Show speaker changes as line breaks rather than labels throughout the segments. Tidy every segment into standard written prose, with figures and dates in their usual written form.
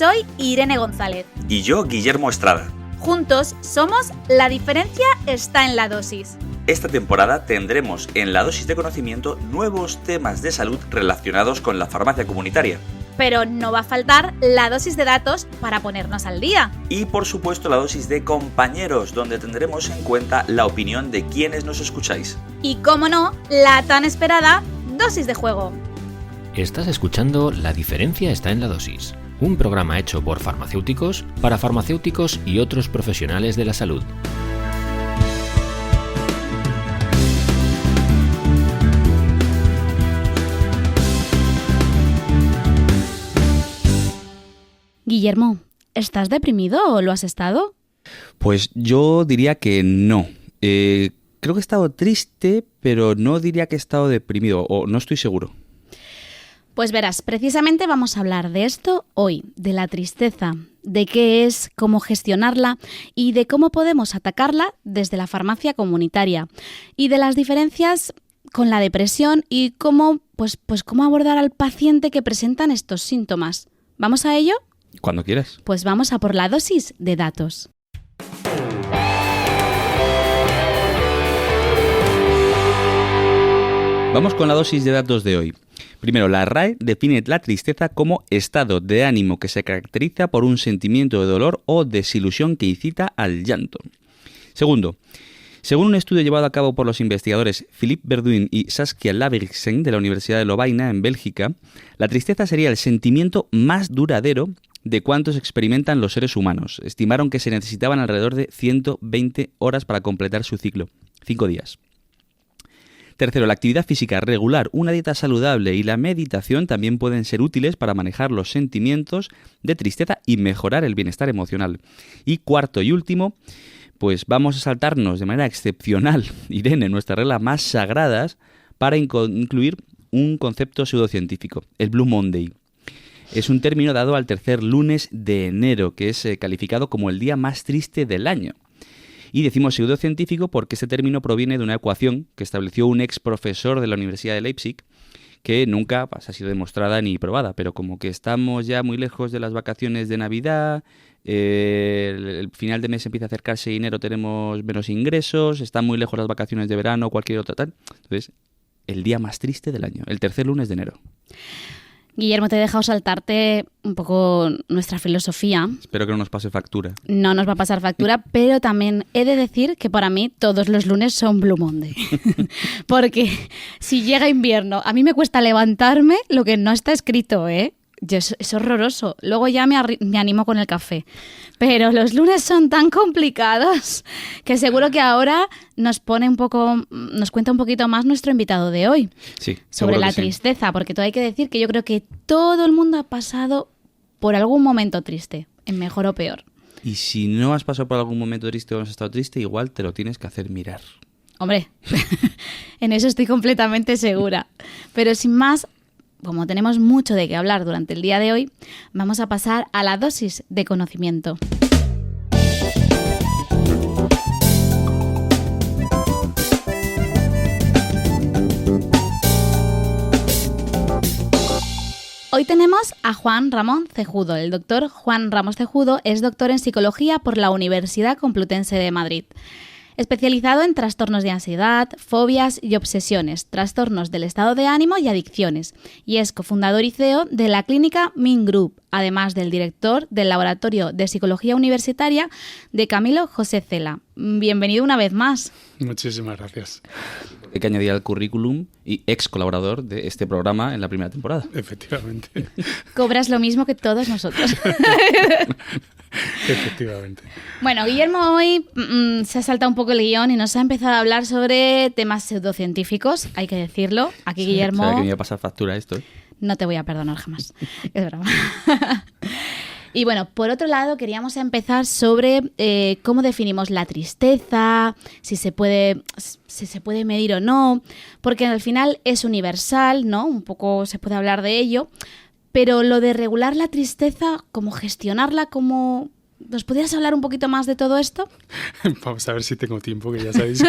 Soy Irene González.
Y yo, Guillermo Estrada.
Juntos somos La diferencia está en la dosis.
Esta temporada tendremos en La dosis de conocimiento nuevos temas de salud relacionados con la farmacia comunitaria.
Pero no va a faltar la dosis de datos para ponernos al día.
Y por supuesto la dosis de compañeros, donde tendremos en cuenta la opinión de quienes nos escucháis.
Y cómo no, la tan esperada dosis de juego.
Estás escuchando La diferencia está en la dosis, un programa hecho por farmacéuticos para farmacéuticos y otros profesionales de la salud.
Guillermo, ¿estás deprimido o lo has estado?
Pues yo diría que no. Creo que he estado triste, pero no diría que he estado deprimido, o no estoy seguro.
Pues verás, precisamente vamos a hablar de esto hoy, de la tristeza, de qué es, cómo gestionarla y de cómo podemos atacarla desde la farmacia comunitaria y de las diferencias con la depresión y cómo abordar al paciente que presentan estos síntomas. ¿Vamos a ello?
Cuando quieras.
Pues vamos a por la dosis de datos.
Vamos con la dosis de datos de hoy. Primero, la RAE define la tristeza como estado de ánimo que se caracteriza por un sentimiento de dolor o desilusión que incita al llanto. Segundo, según un estudio llevado a cabo por los investigadores Philippe Verduin y Saskia Laversen de la Universidad de Lovaina en Bélgica, la tristeza sería el sentimiento más duradero de cuántos experimentan los seres humanos. Estimaron que se necesitaban alrededor de 120 horas para completar su ciclo, 5 días. Tercero, la actividad física regular, una dieta saludable y la meditación también pueden ser útiles para manejar los sentimientos de tristeza y mejorar el bienestar emocional. Y cuarto y último, pues vamos a saltarnos de manera excepcional, Irene, nuestras reglas más sagradas para incluir un concepto pseudocientífico, el Blue Monday. Es un término dado al tercer lunes de enero, que es calificado como el día más triste del año. Y decimos pseudocientífico porque este término proviene de una ecuación que estableció un ex profesor de la Universidad de Leipzig, que nunca ha sido demostrada ni probada, pero como que estamos ya muy lejos de las vacaciones de Navidad, el final de mes empieza a acercarse y enero tenemos menos ingresos, están muy lejos las vacaciones de verano o cualquier otra tal. Entonces, el día más triste del año, el tercer lunes de enero.
Guillermo, te he dejado saltarte un poco nuestra filosofía.
Espero que no nos pase factura.
No nos va a pasar factura, pero también he de decir que para mí todos los lunes son Blue Monday. Porque si llega invierno, a mí me cuesta levantarme lo que no está escrito, ¿eh? Es horroroso. Luego ya me animo con el café. Pero los lunes son tan complicados que seguro que ahora nos cuenta un poquito más nuestro invitado de hoy.
Sí,
sobre la tristeza, porque todo hay que decir que yo creo que todo el mundo ha pasado por algún momento triste, en mejor o peor.
Y si no has pasado por algún momento triste o has estado triste, igual te lo tienes que hacer mirar.
Hombre, en eso estoy completamente segura. Pero sin más, como tenemos mucho de qué hablar durante el día de hoy, vamos a pasar a la dosis de conocimiento. Hoy tenemos a Juan Ramón Cejudo. El doctor Juan Ramos Cejudo es doctor en psicología por la Universidad Complutense de Madrid. Especializado en trastornos de ansiedad, fobias y obsesiones, trastornos del estado de ánimo y adicciones, y es cofundador y CEO de la clínica Min Group, además del director del Laboratorio de Psicología Universitaria de Camilo José Cela. Bienvenido una vez más.
Muchísimas gracias.
Hay que añadir al currículum y ex colaborador de este programa en la primera temporada.
Efectivamente.
Cobras lo mismo que todos nosotros.
Efectivamente.
Bueno, Guillermo hoy se ha saltado un poco el guión y nos ha empezado a hablar sobre temas pseudocientíficos, hay que decirlo. Aquí
Sí,
Guillermo...
¿Sabes que me iba a pasar factura esto?
No te voy a perdonar jamás. Es broma. Y bueno, por otro lado, queríamos empezar sobre cómo definimos la tristeza, si se puede medir o no, porque al final es universal, ¿no? Un poco se puede hablar de ello, pero lo de regular la tristeza, cómo gestionarla, cómo ¿Nos podrías hablar un poquito más de todo esto?
Vamos a ver si tengo tiempo, que ya sabéis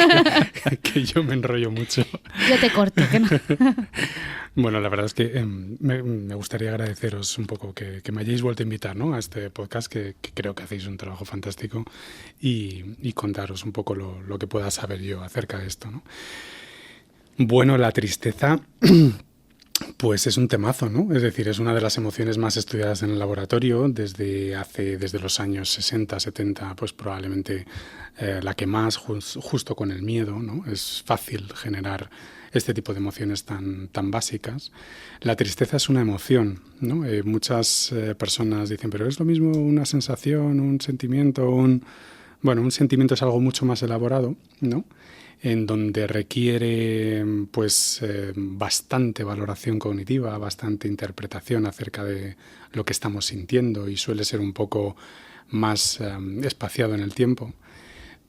que yo me enrollo mucho.
Yo te corto, que no.
Bueno, la verdad es que me gustaría agradeceros un poco que me hayáis vuelto a invitar, ¿no?, a este podcast, que creo que hacéis un trabajo fantástico, y contaros un poco lo que pueda saber yo acerca de esto, ¿no? Bueno, la tristeza pues es un temazo, ¿no? Es decir, es una de las emociones más estudiadas en el laboratorio desde los años 60, 70, pues probablemente la que más, justo con el miedo, ¿no? Es fácil generar este tipo de emociones tan básicas. La tristeza es una emoción, ¿no? Muchas personas dicen, pero es lo mismo una sensación, un sentimiento, Bueno, un sentimiento es algo mucho más elaborado, ¿no?, en donde requiere pues bastante valoración cognitiva, bastante interpretación acerca de lo que estamos sintiendo, y suele ser un poco más espaciado en el tiempo.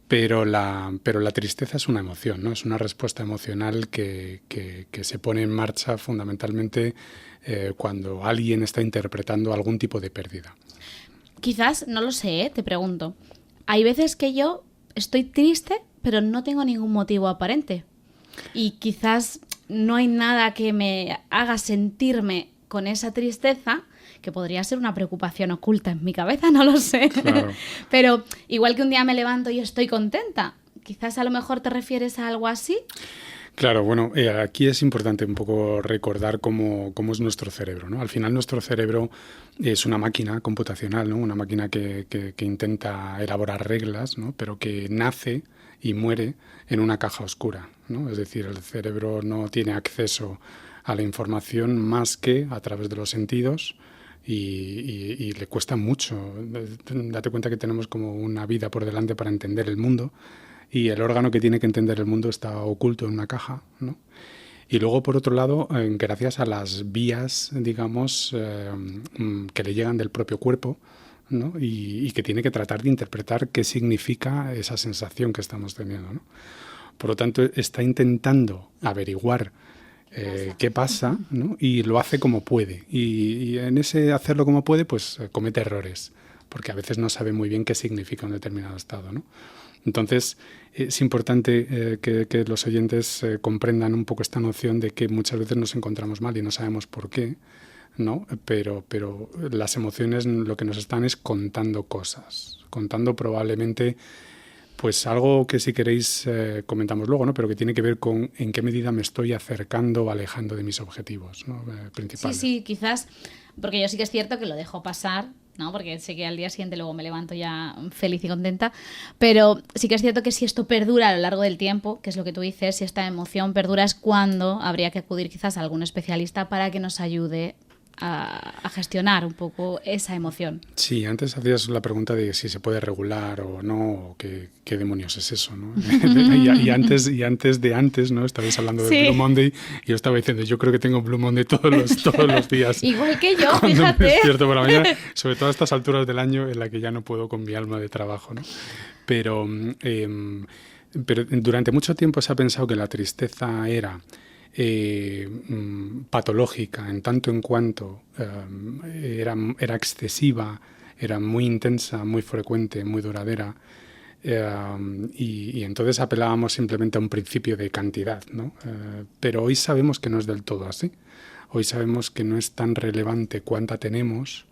Pero la tristeza es una emoción, ¿no? Es una respuesta emocional que se pone en marcha fundamentalmente cuando alguien está interpretando algún tipo de pérdida.
Quizás, no lo sé, te pregunto. Hay veces que yo estoy triste, pero no tengo ningún motivo aparente. Y quizás no hay nada que me haga sentirme con esa tristeza, que podría ser una preocupación oculta en mi cabeza, no lo sé.
Claro.
Pero igual que un día me levanto y estoy contenta, quizás a lo mejor te refieres a algo así.
Claro, bueno, aquí es importante un poco recordar cómo es nuestro cerebro, ¿no? Al final nuestro cerebro es una máquina computacional, ¿no? Una máquina que intenta elaborar reglas, ¿no?, pero que nace y muere en una caja oscura, ¿no? Es decir, el cerebro no tiene acceso a la información más que a través de los sentidos, y le cuesta mucho. Date cuenta que tenemos como una vida por delante para entender el mundo, y el órgano que tiene que entender el mundo está oculto en una caja, ¿no? Y luego, por otro lado, gracias a las vías, digamos, que le llegan del propio cuerpo, ¿no?, y que tiene que tratar de interpretar qué significa esa sensación que estamos teniendo, ¿no? Por lo tanto, está intentando averiguar qué pasa, ¿no?, y lo hace como puede. Y en ese hacerlo como puede, pues comete errores, porque a veces no sabe muy bien qué significa un determinado estado, ¿no? Entonces, es importante que los oyentes comprendan un poco esta noción de que muchas veces nos encontramos mal y no sabemos por qué, ¿no? Pero las emociones lo que nos están es contando cosas, contando probablemente pues algo que, si queréis, comentamos luego, ¿no?, pero que tiene que ver con en qué medida me estoy acercando o alejando de mis objetivos, ¿no?, principales.
Sí, quizás, porque yo sí que es cierto que lo dejo pasar, ¿no?, porque sé que al día siguiente luego me levanto ya feliz y contenta, pero sí que es cierto que si esto perdura a lo largo del tiempo, que es lo que tú dices, si esta emoción perdura, es cuando habría que acudir quizás a algún especialista para que nos ayude a gestionar un poco esa emoción.
Sí, antes hacías la pregunta de si se puede regular o no, o qué demonios es eso, ¿no? y antes, ¿no?, estabais hablando de Blue Monday, y yo estaba diciendo, yo creo que tengo Blue Monday todos los días.
Igual que yo,
cuando
fíjate.
Me despierto por la mañana, sobre todo a estas alturas del año en la que ya no puedo con mi alma de trabajo, ¿no? Pero durante mucho tiempo se ha pensado que la tristeza era patológica, en tanto en cuanto era excesiva, era muy intensa, muy frecuente, muy duradera, y entonces apelábamos simplemente a un principio de cantidad, ¿no? Pero hoy sabemos que no es del todo así. Hoy sabemos que no es tan relevante cuánta tenemos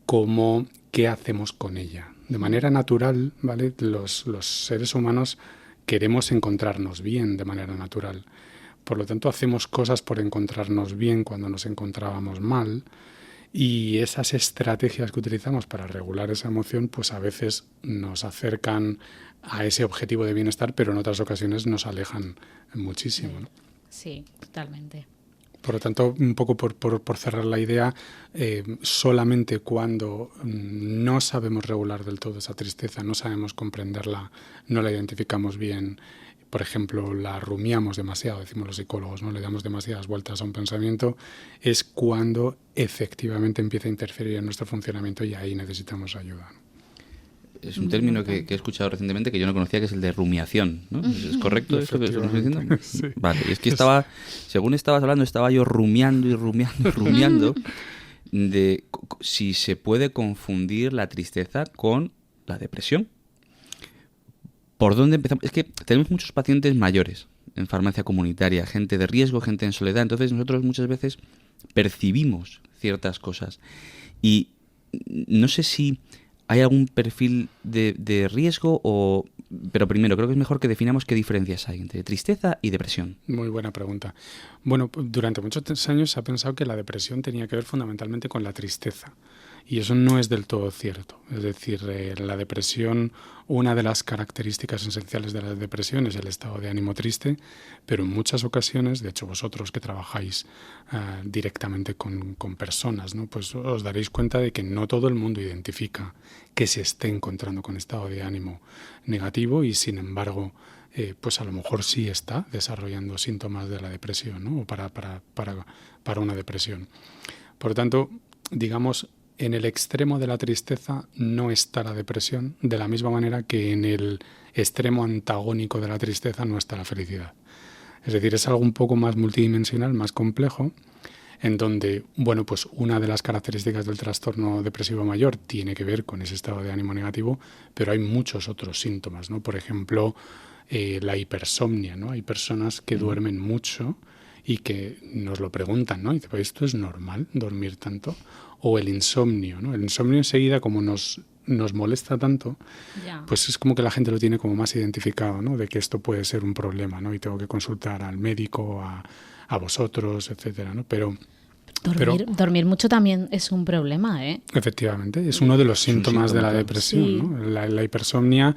como qué hacemos con ella. De manera natural, ¿vale?, los seres humanos queremos encontrarnos bien de manera natural. Por lo tanto, hacemos cosas por encontrarnos bien cuando nos encontrábamos mal, y esas estrategias que utilizamos para regular esa emoción, pues a veces nos acercan a ese objetivo de bienestar, pero en otras ocasiones nos alejan muchísimo, ¿no?
Sí, totalmente.
Por lo tanto, un poco por cerrar la idea, solamente cuando no sabemos regular del todo esa tristeza, no sabemos comprenderla, no la identificamos bien, por ejemplo, la rumiamos demasiado, decimos los psicólogos, ¿no?, le damos demasiadas vueltas a un pensamiento, es cuando efectivamente empieza a interferir en nuestro funcionamiento, y ahí necesitamos ayuda, ¿no?
Es un término que he escuchado recientemente que yo no conocía, que es el de rumiación, ¿no? ¿Es correcto eso que estamos diciendo?
Sí.
Vale, es que según estabas hablando, estaba yo rumiando de si se puede confundir la tristeza con la depresión. ¿Por dónde empezamos? Es que tenemos muchos pacientes mayores en farmacia comunitaria, gente de riesgo, gente en soledad. Entonces nosotros muchas veces percibimos ciertas cosas. Y no sé si hay algún perfil de riesgo o... Pero primero, creo que es mejor que definamos qué diferencias hay entre tristeza y depresión.
Muy buena pregunta. Bueno, durante muchos años se ha pensado que la depresión tenía que ver fundamentalmente con la tristeza. Y eso no es del todo cierto. Es decir, la depresión, una de las características esenciales de la depresión es el estado de ánimo triste, pero en muchas ocasiones, de hecho vosotros que trabajáis directamente con personas, ¿no? Pues os daréis cuenta de que no todo el mundo identifica que se esté encontrando con estado de ánimo negativo y sin embargo pues a lo mejor sí está desarrollando síntomas de la depresión, ¿no? O para una depresión. Por lo tanto, digamos, en el extremo de la tristeza no está la depresión, de la misma manera que en el extremo antagónico de la tristeza no está la felicidad. Es decir, es algo un poco más multidimensional, más complejo, en donde, bueno, pues una de las características del trastorno depresivo mayor tiene que ver con ese estado de ánimo negativo, pero hay muchos otros síntomas, ¿no? Por ejemplo, la hipersomnia, ¿no? Hay personas que duermen mucho y que nos lo preguntan, ¿no? Y dicen, ¿esto es normal, dormir tanto? O el insomnio, ¿no? El insomnio enseguida, como nos molesta tanto, pues es como que la gente lo tiene como más identificado, ¿no? De que esto puede ser un problema, ¿no? Y tengo que consultar al médico, a vosotros, etcétera, ¿no? Pero
dormir mucho también es un problema, ¿eh?
Efectivamente, es uno de los síntomas de la depresión,
sí.
¿no? La hipersomnia,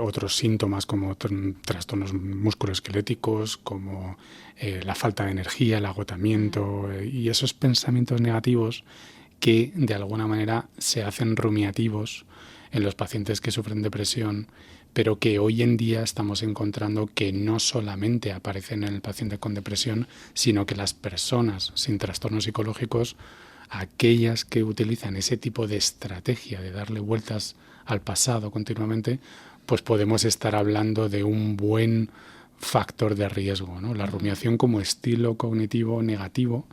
otros síntomas como trastornos musculoesqueléticos, como la falta de energía, el agotamiento y esos pensamientos negativos que de alguna manera se hacen rumiativos en los pacientes que sufren depresión, pero que hoy en día estamos encontrando que no solamente aparecen en el paciente con depresión, sino que las personas sin trastornos psicológicos, aquellas que utilizan ese tipo de estrategia de darle vueltas al pasado continuamente, pues podemos estar hablando de un buen factor de riesgo, ¿no? La rumiación como estilo cognitivo negativo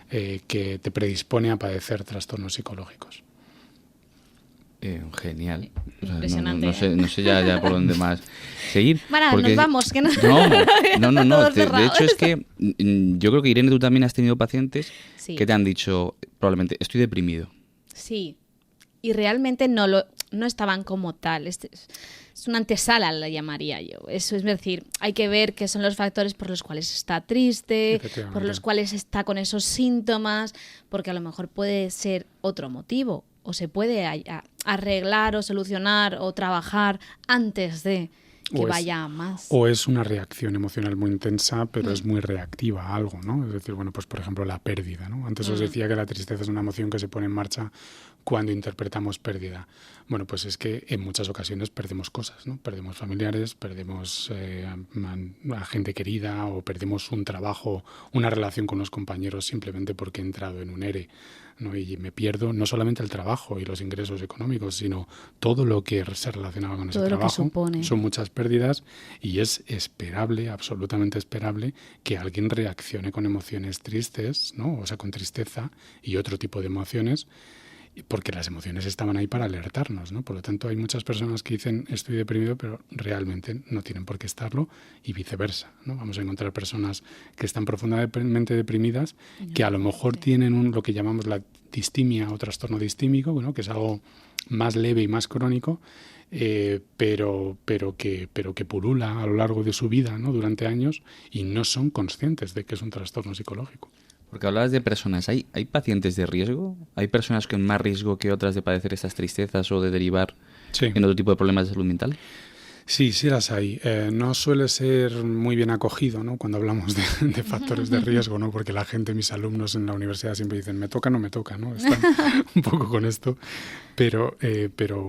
que te predispone a padecer trastornos psicológicos.
Genial. O sea,
impresionante.
no sé ya por dónde más seguir.
Bueno, nos vamos. Que no.
No. De hecho, es que yo creo que, Irene, tú también has tenido pacientes que te han dicho, probablemente, estoy deprimido.
Sí. Y realmente no estaban como tal. Es una antesala, la llamaría yo. Eso es decir, hay que ver qué son los factores por los cuales está triste, por los cuales está con esos síntomas, porque a lo mejor puede ser otro motivo. O se puede arreglar o solucionar o trabajar antes de que vaya más.
O es una reacción emocional muy intensa, pero es muy reactiva a algo, ¿no? Es decir, bueno, pues por ejemplo la pérdida, ¿no? Antes os decía que la tristeza es una emoción que se pone en marcha cuando interpretamos pérdida. Bueno, pues es que en muchas ocasiones perdemos cosas, ¿no? Perdemos familiares, perdemos a gente querida o perdemos un trabajo, una relación con los compañeros simplemente porque he entrado en un ERE, ¿no? Y me pierdo no solamente el trabajo y los ingresos económicos, sino todo lo que se relacionaba con ese trabajo. Son muchas pérdidas y es esperable, absolutamente esperable, que alguien reaccione con emociones tristes, ¿no? O sea, con tristeza y otro tipo de emociones, porque las emociones estaban ahí para alertarnos, ¿no? Por lo tanto, hay muchas personas que dicen estoy deprimido, pero realmente no tienen por qué estarlo y viceversa, ¿no? Vamos a encontrar personas que están profundamente deprimidas, que a lo mejor tienen lo que llamamos la distimia o trastorno distímico, ¿no? Que es algo más leve y más crónico, pero que pulula a lo largo de su vida, ¿no? Durante años y no son conscientes de que es un trastorno psicológico.
Porque hablabas de personas, ¿hay pacientes de riesgo? ¿Hay personas con más riesgo que otras de padecer estas tristezas o de derivar en otro tipo de problemas de salud mental?
Sí, sí las hay. No suele ser muy bien acogido, ¿no? Cuando hablamos de factores de riesgo, ¿no? Porque la gente, mis alumnos en la universidad siempre dicen, me toca, no me toca, ¿no? Están un poco con esto. Pero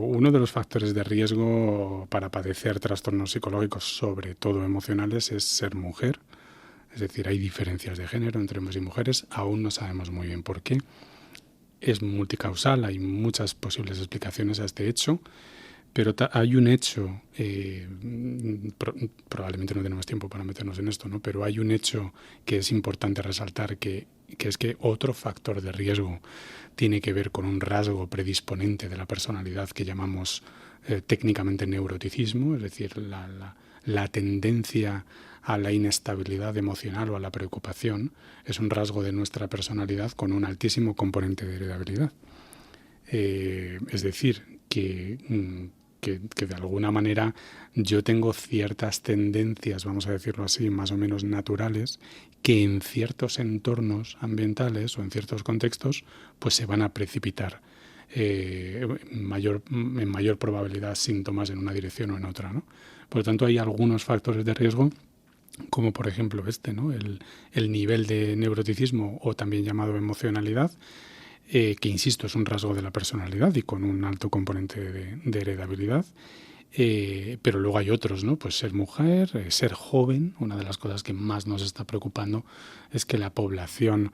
uno de los factores de riesgo para padecer trastornos psicológicos, sobre todo emocionales, es ser mujer. Es decir, hay diferencias de género entre hombres y mujeres, aún no sabemos muy bien por qué. Es multicausal, hay muchas posibles explicaciones a este hecho, Pero hay un hecho, probablemente no tenemos tiempo para meternos en esto, ¿no? Pero hay un hecho que es importante resaltar, que es que otro factor de riesgo tiene que ver con un rasgo predisponente de la personalidad que llamamos técnicamente neuroticismo, es decir, la tendencia a la inestabilidad emocional o a la preocupación es un rasgo de nuestra personalidad con un altísimo componente de heredabilidad. Es decir, que de alguna manera yo tengo ciertas tendencias, vamos a decirlo así, más o menos naturales, que en ciertos entornos ambientales o en ciertos contextos pues se van a precipitar en mayor probabilidad síntomas en una dirección o en otra, ¿no? Por lo tanto, hay algunos factores de riesgo, como por ejemplo ¿no? El nivel de neuroticismo, o también llamado emocionalidad, que insisto, es un rasgo de la personalidad y con un alto componente de heredabilidad. Pero luego hay otros, ¿no? Pues ser mujer, ser joven. Una de las cosas que más nos está preocupando es que la población,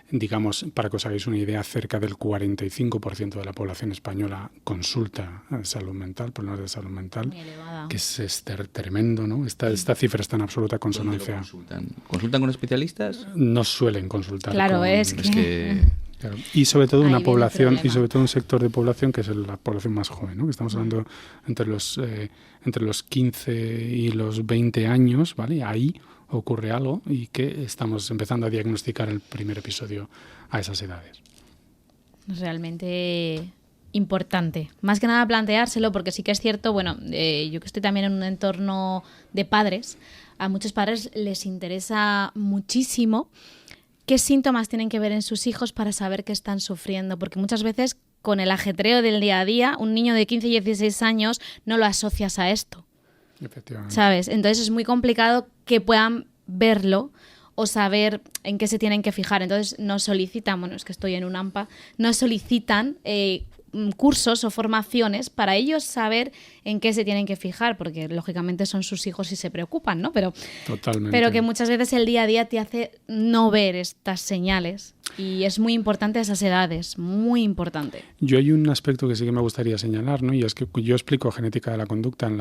digamos, para que os hagáis una idea, cerca del 45% de la población española consulta salud mental, problemas de salud mental, que es tremendo, ¿no? Esta cifra está en absoluta consonancia.
¿Dónde lo consultan? ¿Consultan con especialistas?
No suelen consultar.
Claro, es que...
Claro. Y sobre todo una población, y sobre todo un sector de población que es la población más joven, ¿no? Que estamos hablando entre los 15 y los 20 años, ¿vale? Ahí ocurre algo y que estamos empezando a diagnosticar el primer episodio a esas edades.
Realmente importante. Más que nada planteárselo, porque sí que es cierto, bueno, yo que estoy también en un entorno de padres, a muchos padres les interesa muchísimo qué síntomas tienen que ver en sus hijos para saber que están sufriendo, porque muchas veces con el ajetreo del día a día, un niño de 15 y 16 años no lo asocias a esto.
Efectivamente.
¿Sabes? Entonces es muy complicado que puedan verlo o saber en qué se tienen que fijar. Entonces nos solicitan, bueno, es que estoy en un AMPA, nos solicitan cursos o formaciones para ellos saber en qué se tienen que fijar, porque lógicamente son sus hijos y se preocupan, ¿no?
Totalmente.
Pero que muchas veces el día a día te hace no ver estas señales, y es muy importante a esas edades, muy importante.
Yo hay un aspecto que sí que me gustaría señalar, ¿no? Y es que yo explico genética de la conducta en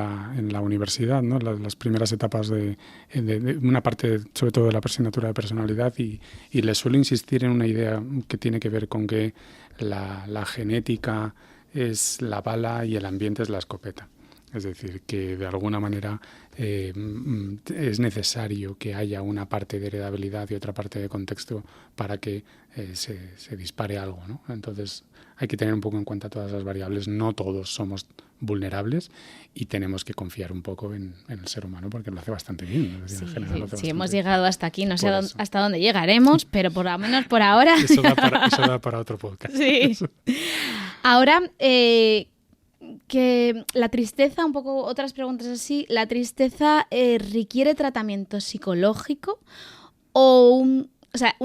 la universidad, ¿no? Las primeras etapas de una parte, sobre todo de la asignatura de personalidad, y les suelo insistir en una idea que tiene que ver con que la genética es la bala y el ambiente es la escopeta. Es decir, que de alguna manera es necesario que haya una parte de heredabilidad y otra parte de contexto para que se dispare algo, ¿no? Entonces hay que tener un poco en cuenta todas las variables. No todos somos vulnerables y tenemos que confiar un poco en el ser humano, porque lo hace bastante bien.
Sí, hemos llegado hasta aquí, no sé hasta dónde llegaremos, pero por lo menos por ahora...
Eso da para otro podcast.
Sí. Ahora... que la tristeza, un poco otras preguntas así, ¿la tristeza requiere tratamiento psicológico o un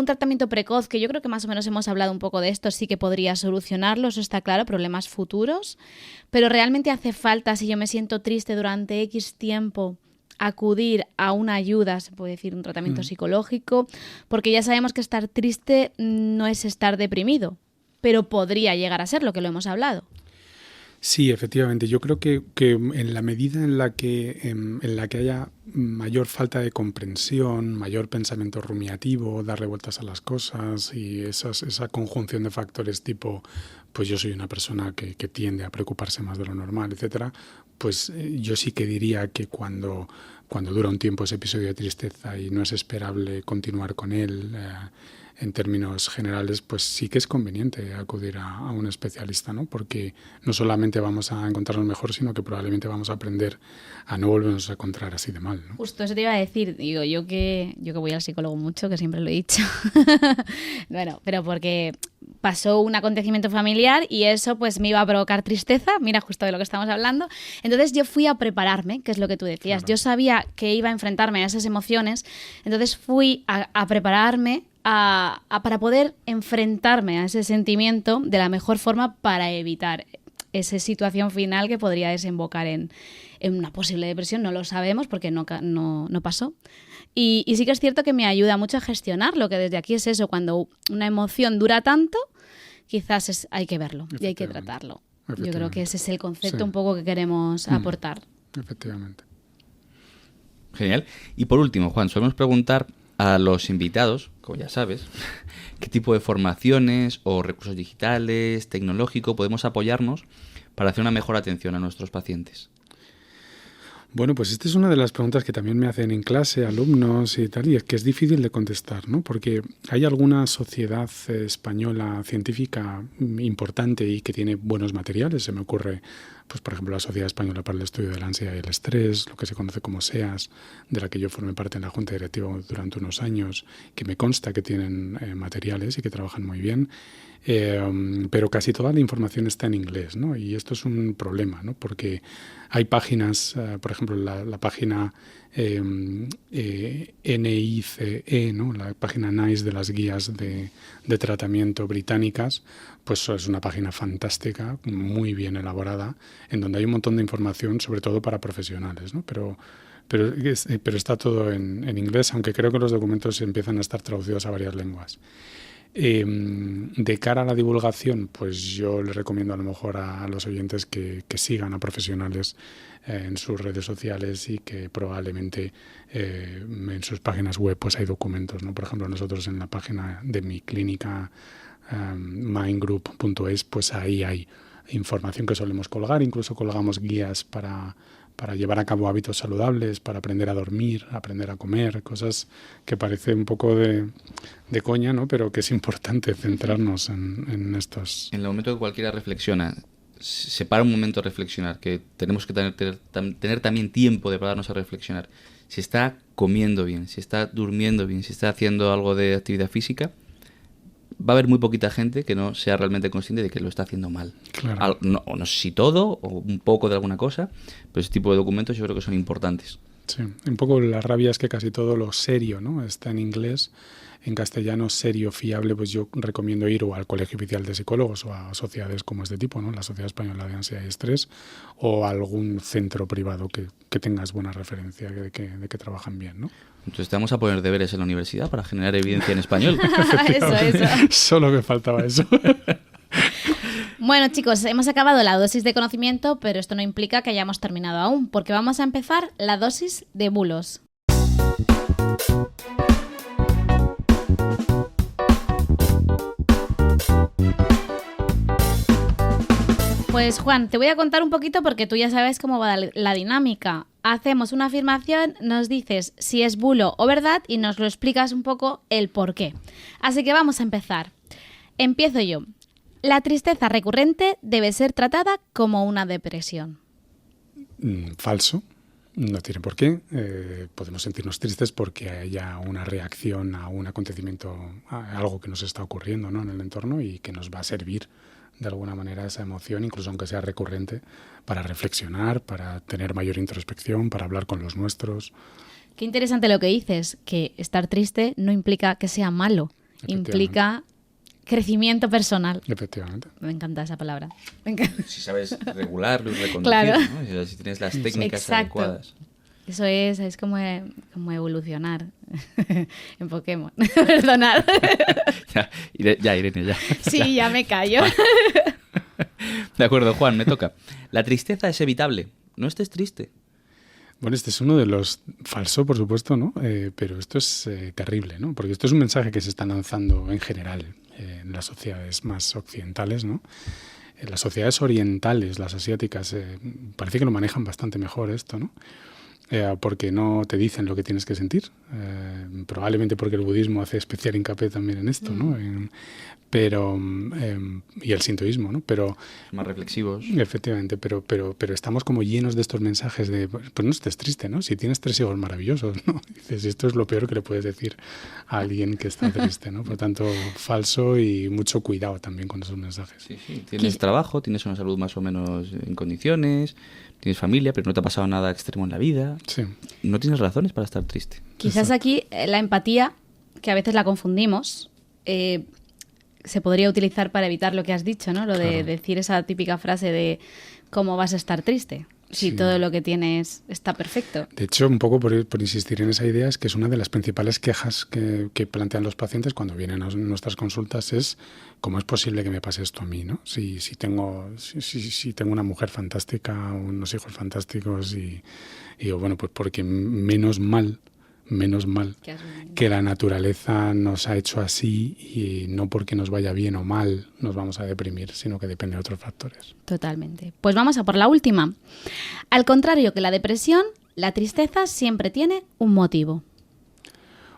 tratamiento precoz, que yo creo que más o menos hemos hablado un poco de esto, sí que podría solucionarlo, eso está claro, problemas futuros, pero realmente hace falta, si yo me siento triste durante X tiempo, acudir a una ayuda, se puede decir un tratamiento psicológico, porque ya sabemos que estar triste no es estar deprimido, pero podría llegar a ser, lo que lo hemos hablado.
Sí, efectivamente. Yo creo que en la medida en la que haya mayor falta de comprensión, mayor pensamiento rumiativo, darle vueltas a las cosas y esa conjunción de factores tipo, pues yo soy una persona que tiende a preocuparse más de lo normal, etcétera, pues yo sí que diría que cuando dura un tiempo ese episodio de tristeza y no es esperable continuar con él, en términos generales, pues sí que es conveniente acudir a un especialista, ¿no? Porque no solamente vamos a encontrarnos mejor, sino que probablemente vamos a aprender a no volvernos a encontrar así de mal, ¿no?
Justo eso te iba a decir, digo, yo que voy al psicólogo mucho, que siempre lo he dicho. Bueno, pero porque pasó un acontecimiento familiar y eso pues me iba a provocar tristeza, mira, justo de lo que estamos hablando. Entonces yo fui a prepararme, que es lo que tú decías. Claro. Yo sabía que iba a enfrentarme a esas emociones, entonces fui a prepararme para poder enfrentarme a ese sentimiento de la mejor forma para evitar esa situación final que podría desembocar en una posible depresión. No lo sabemos porque no pasó. Y sí que es cierto que me ayuda mucho a gestionarlo, que desde aquí es eso, cuando una emoción dura tanto, quizás hay que verlo y hay que tratarlo. Yo creo que ese es el concepto
Sí.
un poco que queremos aportar.
Efectivamente.
Genial. Y por último, Juan, solemos preguntar a los invitados, como ya sabes, qué tipo de formaciones o recursos digitales, tecnológico, podemos apoyarnos para hacer una mejor atención a nuestros pacientes.
Bueno, pues esta es una de las preguntas que también me hacen en clase alumnos y tal, y es que es difícil de contestar, ¿no? Porque hay alguna sociedad española científica importante y que tiene buenos materiales. Se me ocurre, pues por ejemplo, la Sociedad Española para el Estudio de la Ansiedad y el Estrés, lo que se conoce como SEAS, de la que yo formé parte en la Junta Directiva durante unos años, que me consta que tienen materiales y que trabajan muy bien. Pero casi toda la información está en inglés, ¿no? Y esto es un problema, ¿no? Porque hay páginas, por ejemplo, la página NICE, ¿no? La página NICE de las guías de tratamiento británicas, pues es una página fantástica, muy bien elaborada, en donde hay un montón de información, sobre todo para profesionales, ¿no? Pero está todo en inglés, aunque creo que los documentos empiezan a estar traducidos a varias lenguas. De cara a la divulgación, pues yo les recomiendo a lo mejor a los oyentes que sigan a profesionales en sus redes sociales y que probablemente en sus páginas web pues hay documentos, ¿no? Por ejemplo, nosotros en la página de mi clínica mindgroup.es, pues ahí hay información que solemos colgar, incluso colgamos guías para llevar a cabo hábitos saludables, para aprender a dormir, aprender a comer, cosas que parece un poco de coña, ¿no? Pero que es importante centrarnos en estos.
En el momento que cualquiera reflexiona, se para un momento a reflexionar, que tenemos que tener también tiempo de pararnos a reflexionar. Si está comiendo bien, si está durmiendo bien, si está haciendo algo de actividad física, va a haber muy poquita gente que no sea realmente consciente de que lo está haciendo mal.
Claro.
No sé si todo, o un poco de alguna cosa, pero ese tipo de documentos yo creo que son importantes.
Sí, un poco la rabia es que casi todo lo serio, ¿no? Está en inglés. En castellano, serio, fiable, pues yo recomiendo ir o al Colegio Oficial de Psicólogos o a sociedades como este tipo, ¿no? La Sociedad Española de Ansiedad y Estrés, o a algún centro privado que tengas buena referencia de que trabajan bien, ¿no?
Entonces te vamos a poner deberes en la universidad para generar evidencia en español.
Eso.
Solo me faltaba eso.
Bueno, chicos, hemos acabado la dosis de conocimiento, pero esto no implica que hayamos terminado aún, porque vamos a empezar la dosis de bulos. Pues Juan, te voy a contar un poquito porque tú ya sabes cómo va la dinámica. Hacemos una afirmación, nos dices si es bulo o verdad y nos lo explicas un poco el por qué. Así que vamos a empezar. Empiezo yo. La tristeza recurrente debe ser tratada como una depresión.
Falso. No tiene por qué. Podemos sentirnos tristes porque haya una reacción a un acontecimiento, a algo que nos está ocurriendo, ¿no? En el entorno y que nos va a servir de alguna manera esa emoción, incluso aunque sea recurrente, para reflexionar, para tener mayor introspección, para hablar con los nuestros.
Qué interesante lo que dices, que estar triste no implica que sea malo, implica crecimiento personal.
Efectivamente.
Me encanta esa palabra. Me encanta.
Si sabes regularlo y reconducir,
Claro.
¿no? Si tienes las técnicas adecuadas.
Eso es como evolucionar en Pokémon. Perdonad.
Ya, Irene, ya.
Sí, ya me callo.
De acuerdo, Juan, me toca. La tristeza es evitable. No estés triste.
Bueno, este es uno de los... Falso, por supuesto, ¿no? Pero esto es terrible, ¿no? Porque esto es un mensaje que se está lanzando en general en las sociedades más occidentales, ¿no? En las sociedades orientales, las asiáticas, parece que lo manejan bastante mejor esto, ¿no? Porque no te dicen lo que tienes que sentir. Probablemente porque el budismo hace especial hincapié también en esto, ¿no? Y el sintoísmo, ¿no? Pero
más reflexivos.
Efectivamente, pero estamos como llenos de estos mensajes de, pues no estés triste, ¿no? Si tienes 3 hijos maravillosos, ¿no? Dices, esto es lo peor que le puedes decir a alguien que está triste, ¿no? Por tanto, falso y mucho cuidado también con esos mensajes.
Sí. Tienes trabajo, tienes una salud más o menos en condiciones, tienes familia, pero no te ha pasado nada extremo en la vida.
Sí.
No tienes razones para estar triste.
Quizás aquí la empatía, que a veces la confundimos, se podría utilizar para evitar lo que has dicho, ¿no? Lo de decir esa típica frase de ¿cómo vas a estar triste? Si todo lo que tienes está perfecto.
De hecho, un poco por insistir en esa idea, es que es una de las principales quejas que plantean los pacientes cuando vienen a nuestras consultas es ¿cómo es posible que me pase esto a mí, ¿no? Si tengo una mujer fantástica, unos hijos fantásticos y digo, bueno, pues porque menos mal que la naturaleza nos ha hecho así y no porque nos vaya bien o mal nos vamos a deprimir, sino que depende de otros factores.
Totalmente. Pues vamos a por la última. Al contrario que la depresión, la tristeza siempre tiene un motivo.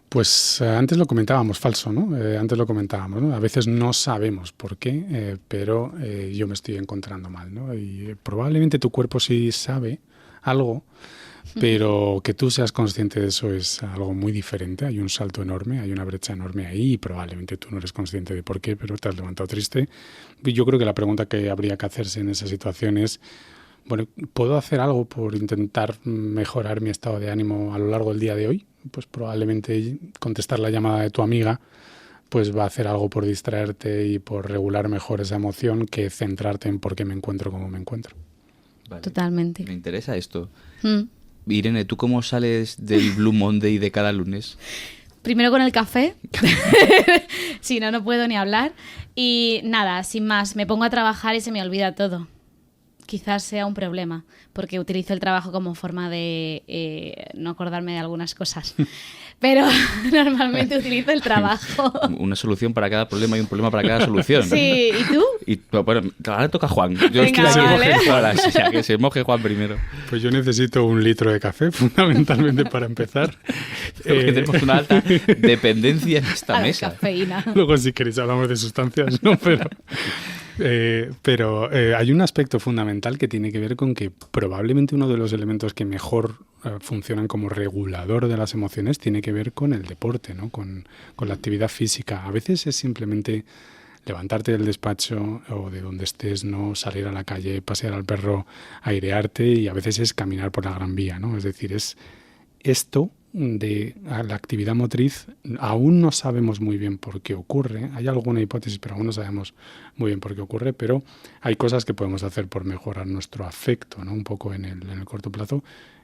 Pues antes lo comentábamos, falso, ¿no? A veces no sabemos por qué, pero yo me estoy encontrando mal, ¿no? Y probablemente tu cuerpo sí sabe algo, pero que tú seas consciente de eso es algo muy diferente. Hay un salto enorme, hay una brecha enorme ahí y probablemente tú no eres consciente de por qué, pero te has levantado triste. Yo creo que la pregunta que habría que hacerse en esa situación es, bueno, ¿puedo hacer algo por intentar mejorar mi estado de ánimo a lo largo del día de hoy? Pues probablemente contestar la llamada de tu amiga pues va a hacer algo por distraerte y por regular mejor esa emoción que centrarte en por qué me encuentro como me encuentro.
Vale.
Totalmente.
Me interesa esto. Irene, ¿tú cómo sales del Blue Monday de cada lunes?
Primero con el café, si no, no puedo ni hablar. Y nada, sin más, me pongo a trabajar y se me olvida todo. Quizás sea un problema, porque utilizo el trabajo como forma de no acordarme de algunas cosas. Pero normalmente utilizo el trabajo.
Una solución para cada problema y un problema para cada solución.
Sí, ¿y tú?
Bueno, ahora toca Juan. Yo
Venga,
estoy aquí
vale.
ahora, o sea, que se moje Juan primero.
Pues yo necesito 1 litro de café, fundamentalmente para empezar.
Porque tenemos una alta dependencia en esta
A la
mesa.
cafeína.
Luego si queréis hablamos de sustancias, ¿no? Pero hay un aspecto fundamental que tiene que ver con que probablemente uno de los elementos que mejor funcionan como regulador de las emociones tiene que ver con el deporte, ¿no? Con la actividad física. A veces es simplemente levantarte del despacho o de donde estés, ¿no? Salir a la calle, pasear al perro, airearte, y a veces es caminar por la Gran Vía, ¿no? Es decir, es esto de la actividad motriz. Aún no sabemos muy bien por qué ocurre. Hay alguna hipótesis, pero aún no sabemos muy bien por qué ocurre, pero hay cosas que podemos hacer por mejorar nuestro afecto, ¿no? Un poco en el corto plazo,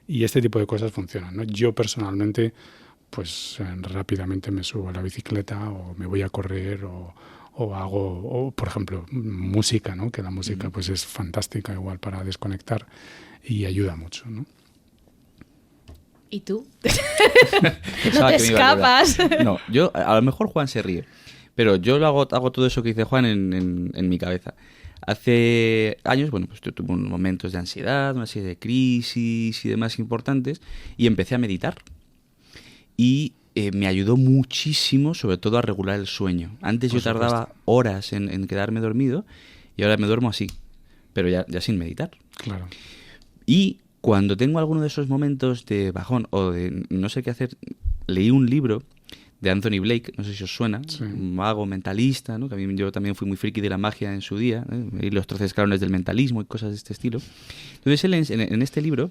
y este tipo de cosas funcionan, ¿no? Yo personalmente pues rápidamente me subo a la bicicleta o me voy a correr o hago, por ejemplo, música, ¿no? Que la música pues es fantástica igual para desconectar y ayuda mucho, ¿no?
¿Y tú?
Pensaba
No te
que me iba a ayudar.
escapas.
No, yo, a lo mejor Juan se ríe, pero yo hago todo eso que dice Juan en mi cabeza. Hace años, bueno, pues tuve unos momentos de ansiedad, una serie de crisis y demás importantes, y empecé a meditar. Y me ayudó muchísimo, sobre todo a regular el sueño. Antes yo tardaba horas en quedarme dormido, y ahora me duermo así, pero ya sin meditar.
Claro.
Y cuando tengo alguno de esos momentos de bajón o de no sé qué hacer, leí un libro de Anthony Blake, no sé si os suena,
sí.
Un mago mentalista, ¿no? Yo también fui muy friki de la magia en su día, y los 13 escalones del mentalismo y cosas de este estilo. Entonces él en este libro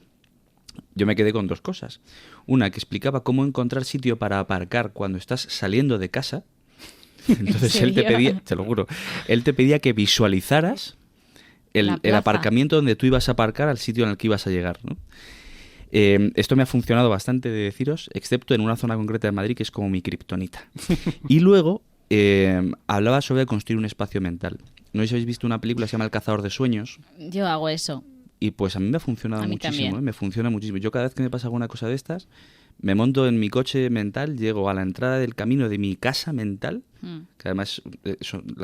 yo me quedé con 2 cosas. Una, que explicaba cómo encontrar sitio para aparcar cuando estás saliendo de casa. Entonces él te pedía, te lo juro, él te pedía que visualizaras el aparcamiento donde tú ibas a aparcar al sitio en el que ibas a llegar, ¿no? Esto me ha funcionado bastante, de deciros, excepto en una zona concreta de Madrid que es como mi kriptonita. Y luego hablaba sobre construir un espacio mental. No sé si habéis visto una película que se llama El cazador de sueños.
Yo hago eso.
Y pues a mí me ha funcionado muchísimo, me funciona muchísimo. Yo cada vez que me pasa alguna cosa de estas, me monto en mi coche mental, llego a la entrada del camino de mi casa mental, que además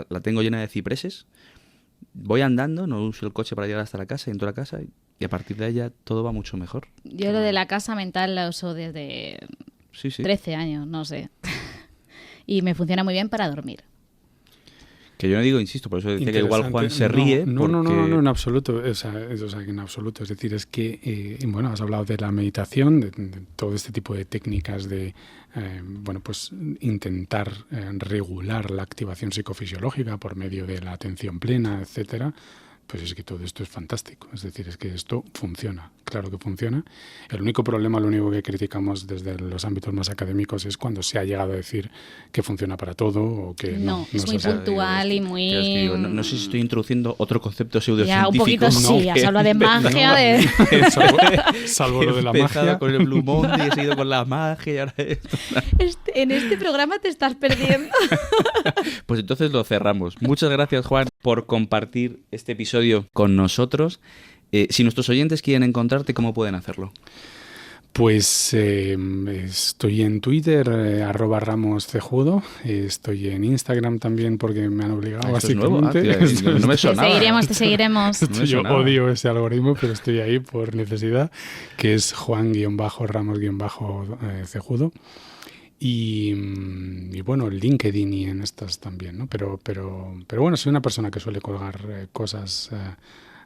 la tengo llena de cipreses. Voy andando, no uso el coche para llegar hasta la casa, entro a la casa y a partir de ahí ya todo va mucho mejor.
Yo lo de la casa mental la uso desde 13 años, no sé. Y me funciona muy bien para dormir.
Que yo no digo, insisto, por eso decía que igual Juan se ríe.
No, en absoluto. O sea, en absoluto. Es decir, es que, bueno, has hablado de la meditación, de todo este tipo de técnicas de, bueno, pues intentar regular la activación psicofisiológica por medio de la atención plena, etcétera. pues es que todo esto es fantástico. Es decir, es que esto funciona, claro que funciona. El único problema, lo único que criticamos desde los ámbitos más académicos es cuando se ha llegado a decir que funciona para todo o que
no es muy puntual y muy...
No sé si estoy introduciendo otro concepto pseudocientífico.
Ya, un poquito sí, has hablado de magia.
Salvo lo de la magia.
Con el Blue Monday, he seguido con la magia y ahora esto.
En este programa te estás perdiendo.
Pues entonces lo cerramos. Muchas gracias, Juan, por compartir este episodio con nosotros. Si nuestros oyentes quieren encontrarte, ¿cómo pueden hacerlo?
Pues estoy en Twitter, @RamosCejudo. Estoy en Instagram también porque me han obligado, básicamente.
No me sonaba.
Te seguiremos.
Yo odio ese algoritmo, pero estoy ahí por necesidad, que es Juan-Ramos-Cejudo. Y bueno, LinkedIn y en estas también, ¿no? Pero bueno, soy una persona que suele colgar cosas,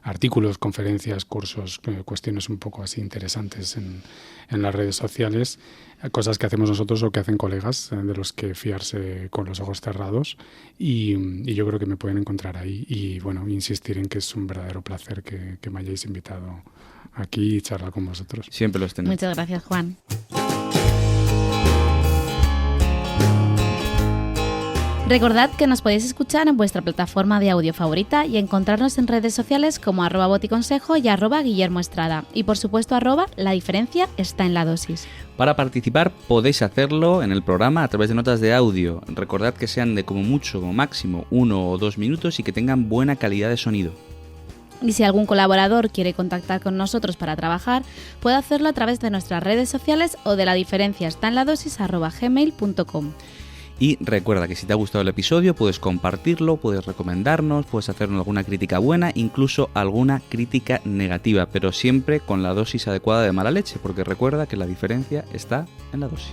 artículos, conferencias, cursos, cuestiones un poco así interesantes en las redes sociales, cosas que hacemos nosotros o que hacen colegas, de los que fiarse con los ojos cerrados, y yo creo que me pueden encontrar ahí. Y bueno, insistir en que es un verdadero placer que me hayáis invitado aquí y charlar con vosotros.
Siempre lo estén.
Muchas gracias, Juan. Recordad que nos podéis escuchar en vuestra plataforma de audio favorita y encontrarnos en redes sociales como @boticonsejo y @Guillermo Estrada. Y por supuesto @La diferencia está en la dosis.
Para participar podéis hacerlo en el programa a través de notas de audio. Recordad que sean de como mucho, como máximo 1 o 2 minutos y que tengan buena calidad de sonido.
Y si algún colaborador quiere contactar con nosotros para trabajar, puede hacerlo a través de nuestras redes sociales o de ladiferenciaestaenladosis@gmail.com.
Y recuerda que si te ha gustado el episodio puedes compartirlo, puedes recomendarnos, puedes hacernos alguna crítica buena, incluso alguna crítica negativa, pero siempre con la dosis adecuada de mala leche, porque recuerda que la diferencia está en la dosis.